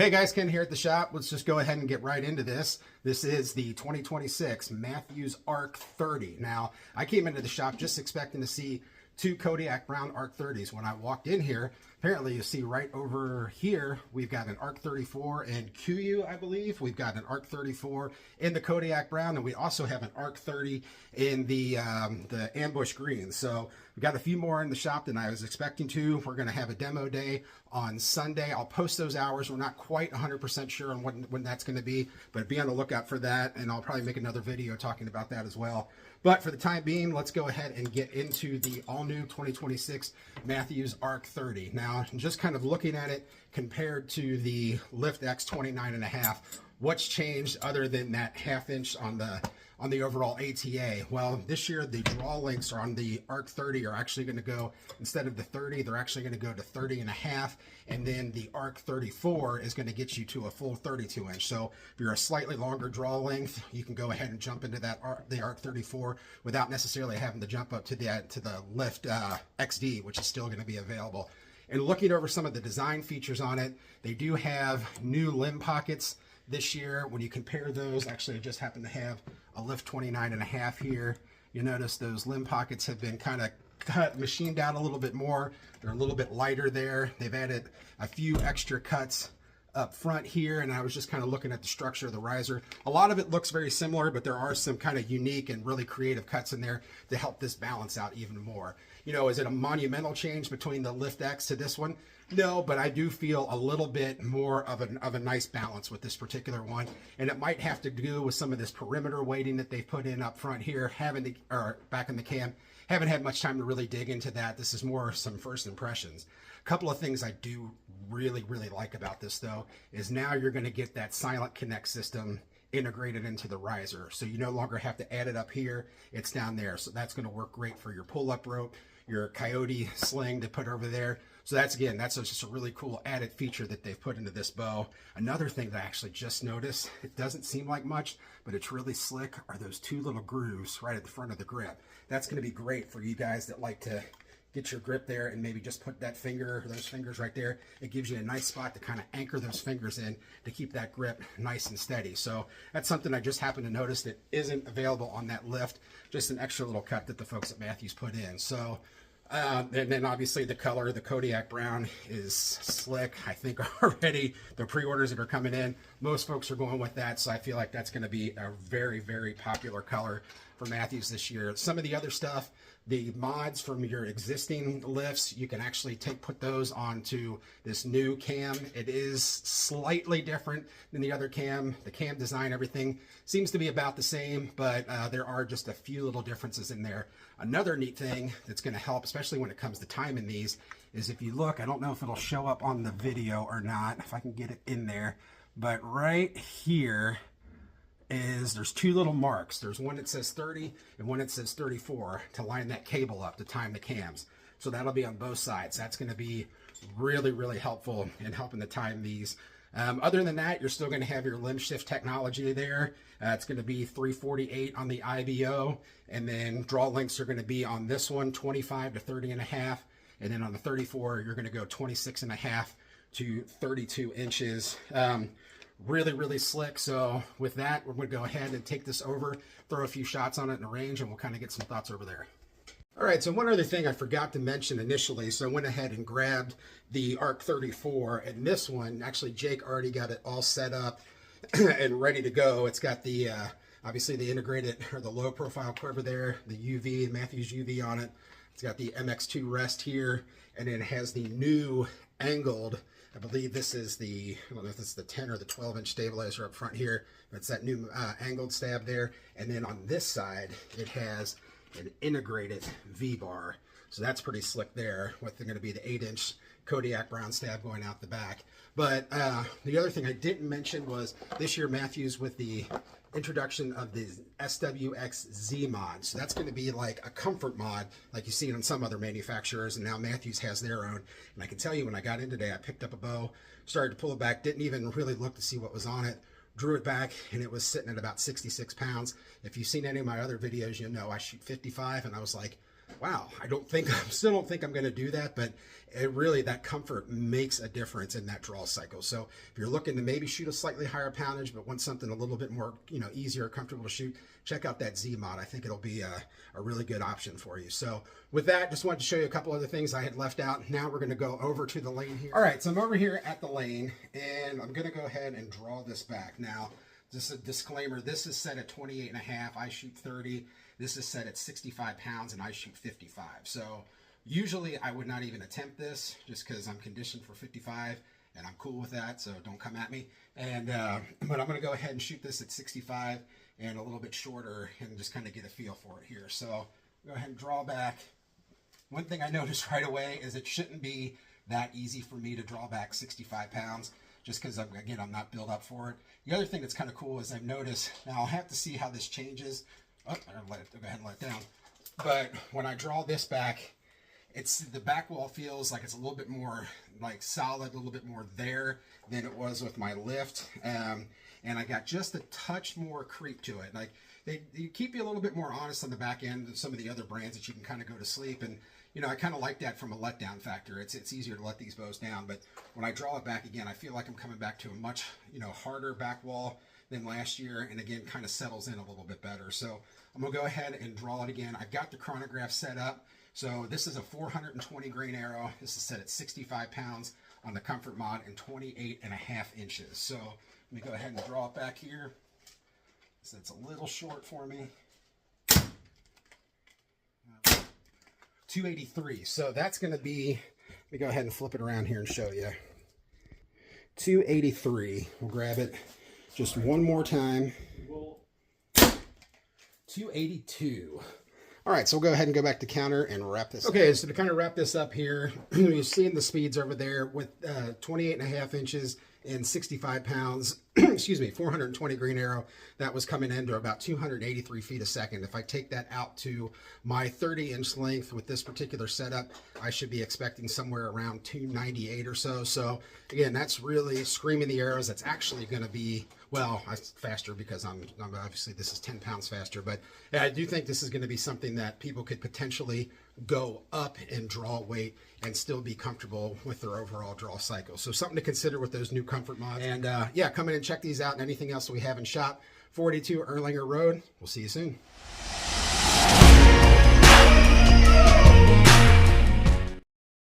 Hey guys, Ken here at the shop. Let's just go ahead and get right into this. This is the 2026 Mathews Arc 30. Now, I came into the shop just expecting to see two Kodiak Brown Arc 30s. When I walked in here, apparently you see right over here, we've got an Arc 34 in QU, I believe. We've got an Arc 34 in the Kodiak Brown, and we also have an Arc 30 in the ambush green. So we got a few more in the shop than I was expecting to. We're going to have a demo day on Sunday. I'll post those hours. We're not quite 100% sure on when that's going to be, but be on the lookout for that, and I'll probably make another video talking about that as well. But for the time being, let's go ahead and get into the all-new 2026 Mathews Arc 30. Now, just kind of looking at it compared to the Lift X 29.5, what's changed other than that ½ inch on the overall ATA? Well, this year the draw links on the Arc 30 are actually going to go, instead of the 30, they're actually going to go to 30.5, and then the Arc 34 is going to get you to a full 32 inch. So if you're a slightly longer draw length, you can go ahead and jump into that the Arc 34 without necessarily having to jump up to the Lift XD, which is still going to be available. And looking over some of the design features on it, they do have new limb pockets this year. When you compare those, actually I just happen to have a Lift 29.5 here. You notice those limb pockets have been kind of machined out a little bit more. They're a little bit lighter there. They've added a few extra cuts up front here, and I was just kind of looking at the structure of the riser. A lot of it looks very similar, but there are some kind of unique and really creative cuts in there to help this balance out even more. You know, is it a monumental change between the Lift X to this one? No, but I do feel a little bit more of a nice balance with this particular one, and it might have to do with some of this perimeter weighting that they've put in up front here, or back in the cam. Haven't had much time to really dig into that. This is more some first impressions. A couple of things I do really like about this, though, is now you're going to get that silent connect system integrated into the riser, so you no longer have to add it up here. It's down there, so that's going to work great for your pull-up rope, your coyote sling to put over there. So that's just a really cool added feature that they've put into this bow. Another thing that I actually just noticed, it doesn't seem like much, but it's really slick, are those two little grooves right at the front of the grip. That's going to be great for you guys that like to get your grip there and maybe just put that finger, those fingers right there. It gives you a nice spot to kind of anchor those fingers in to keep that grip nice and steady. So that's something I just happened to notice that isn't available on that Lift. Just an extra little cut that the folks at Mathews put in. So and then obviously the color, the Kodiak Brown, is slick. I think already the pre-orders that are coming in, most folks are going with that. So I feel like that's going to be a very popular color for Mathews this year. Some of the other stuff, the mods from your existing lifts, you can actually put those onto this new cam. It is slightly different than the other cam. The cam design, everything seems to be about the same, but there are just a few little differences in there. Another neat thing that's going to help, especially when it comes to timing these, is if you look, I don't know if it'll show up on the video or not, if I can get it in there, but right here there's two little marks. There's one that says 30 and one that says 34 to line that cable up to time the cams. So that'll be on both sides. That's going to be really helpful in helping to time these. Other than that, you're still going to have your limb shift technology there. It's going to be 348 on the IBO, and then draw links are going to be on this one 25 to 30.5, and then on the 34 you're going to go 26.5 to 32 inches. Really slick. So with that, we're going to go ahead and take this over, throw a few shots on it in the range, and we'll kind of get some thoughts over there. All right, so one other thing I forgot to mention initially, so I went ahead and grabbed the Arc 34, and this one, actually Jake already got it all set up and ready to go. It's got the, obviously the integrated, or the low profile quiver there, the UV, Mathews UV on it. It's got the MX2 rest here, and then it has the new angled, I believe this is the, I don't know if it's the 10 or the 12-inch stabilizer up front here, but it's that new angled stab there. And then on this side, it has an integrated V-bar. So that's pretty slick there, with going to be the 8-inch Kodiak Brown stab going out the back. But the other thing I didn't mention was this year Mathews, with the introduction of the SWX-Z mod. So that's going to be like a comfort mod like you see it on some other manufacturers, and now Mathews has their own. And I can tell you, when I got in today, I picked up a bow, started to pull it back, didn't even really look to see what was on it, drew it back, and it was sitting at about 66 pounds. If you've seen any of my other videos, you'll know I shoot 55, and I was like, wow, still don't think I'm going to do that, but it really, that comfort makes a difference in that draw cycle. So if you're looking to maybe shoot a slightly higher poundage, but want something a little bit more, easier, comfortable to shoot, check out that Z mod. I think it'll be a really good option for you. So with that, just wanted to show you a couple other things I had left out. Now we're going to go over to the lane here. All right, so I'm over here at the lane, and I'm going to go ahead and draw this back. Now, just a disclaimer, this is set at 28.5. I shoot 30. This is set at 65 pounds, and I shoot 55. So usually I would not even attempt this just because I'm conditioned for 55, and I'm cool with that, so don't come at me. And but I'm going to go ahead and shoot this at 65 and a little bit shorter and just kind of get a feel for it here. So go ahead and draw back. One thing I noticed right away is it shouldn't be that easy for me to draw back 65 pounds just because, again, I'm not built up for it. The other thing that's kind of cool is I've noticed, now I'll have to see how this changes. Oh, I'll go ahead and let it down. But when I draw this back, the back wall feels like it's a little bit more like solid, a little bit more there than it was with my lift. And I got just a touch more creep to it. Like they keep you a little bit more honest on the back end than some of the other brands that you can kind of go to sleep. And I kind of like that from a letdown factor. It's easier to let these bows down. But when I draw it back again, I feel like I'm coming back to a much harder back wall than last year, and again kind of settles in a little bit better. So I'm gonna go ahead and draw it again. I've got the chronograph set up. So this is a 420 grain arrow. This is set at 65 pounds on the Comfort Mod and 28.5 inches. So let me go ahead and draw it back here. So it's a little short for me. 283. So that's gonna be, let me go ahead and flip it around here and show you. 283. We'll grab it just one more time. 282. All right, so we'll go ahead and go back to counter and wrap this up. Okay, so to kind of wrap this up here, you're seeing the speeds over there with 28.5 inches and 65 pounds, excuse me, 420 green arrow. That was coming into about 283 feet a second. If I take that out to my 30-inch length with this particular setup, I should be expecting somewhere around 298 or so. So again, that's really screaming the arrows. That's actually going to be, well, faster because I'm obviously this is 10 pounds faster, but yeah, I do think this is going to be something that people could potentially go up and draw weight and still be comfortable with their overall draw cycle. So something to consider with those new comfort mods. And yeah, come in and check these out and anything else that we have in shop. 42 Erlanger Road. We'll see you soon.